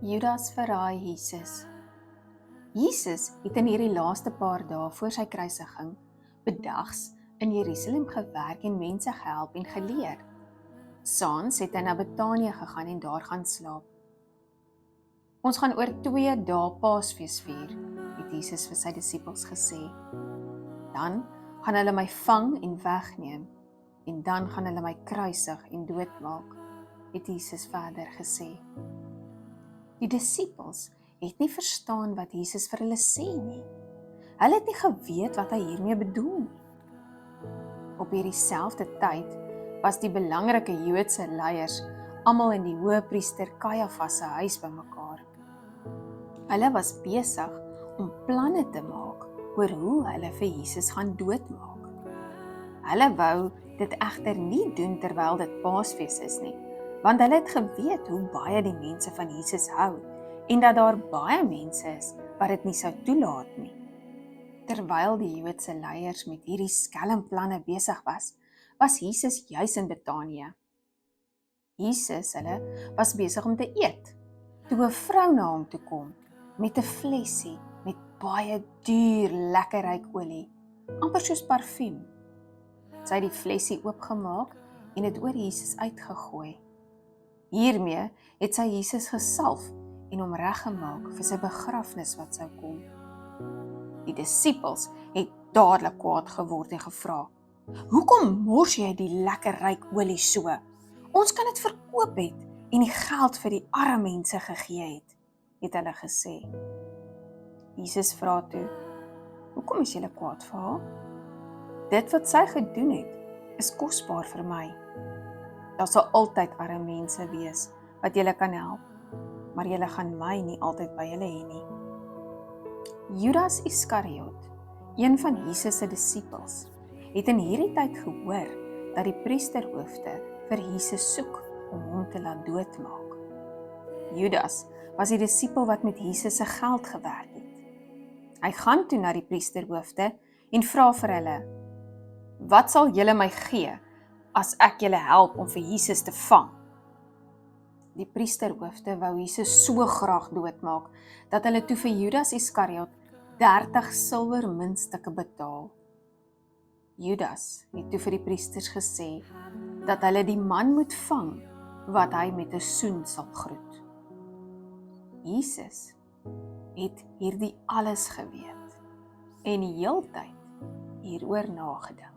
Judas verraai Jesus. Jesus het in hierdie laaste paar dae voor sy kruisiging bedags in Jerusalem gewerk en mense gehelp en geleer. Saans het hy na Betanië gegaan en daar gaan slaap. Ons gaan oor 2 dae Paasfees vier, het Jesus vir sy disippels gesê. Dan gaan hulle my vang en wegneem, en dan gaan hulle my kruisig en doodmaak, het Jesus verder gesê. Die disippels het nie verstaan wat Jesus vir hulle sê nie. Hulle het nie geweet wat hy hiermee bedoel nie. Op hierdie selfde tyd was die belangrike Joodse leiers almal in die hoëpriester Kajafas se huis bymekaar. Hulle was besig om planne te maak oor hoe hulle vir Jesus gaan doodmaak. Hulle wou dit egter nie doen terwyl dit Paasfees is nie, want hulle het geweet hoe baie die mense van Jesus hou en dat daar baie mense is wat dit nie sou toelaat nie. Terwyl die Joodse leiers met hierdie skelmplanne besig was Jesus juis in Betanië. Jesus was besig om te eet, toe 'n vrou na hom toe kom, met 'n flesie, met baie duur, lekker ryk olie, amper soos parfuum. Sy het die flesie oopgemaak en dit oor Jesus uitgegooi. Hiermee het sy Jesus gesalf en hom reggemaak vir sy begrafnis wat sou kom. Die disippels het dadelik kwaad geword en gevra, "Hoekom mors jy die lekker ryk olie so? Ons kan dit verkoop het en die geld vir die arme mense gegee het hulle gesê. Jesus vra toe, "Hoekom is julle kwaad vir haar? Dit wat sy gedoen het, is kosbaar vir my. Daar sal altyd arme mense wees wat julle kan help, maar julle gaan my nie altyd by julle hê nie." Judas Iskariot, een van Jesus se disippels, het in hierdie tyd gehoor dat die priesterhoofde vir Jesus soek om hom te laat doodmaak. Judas was die disipel wat met Jesus se geld gewerk het. Hy gaan toe na die priesterhoofde en vra vir hulle, "Wat sal julle my gee as ek julle help om vir Jesus te vang?" Die priesterhoofde wou Jesus so graag doodmaak, dat hulle toe vir Judas Iskariot 30 silwermuntstukke betaal. Judas het toe vir die priesters gesê, dat hulle die man moet vang, wat hy met 'n soen sal groet. Jesus het hierdie alles geweet, en die heeltyd hieroor nagedink.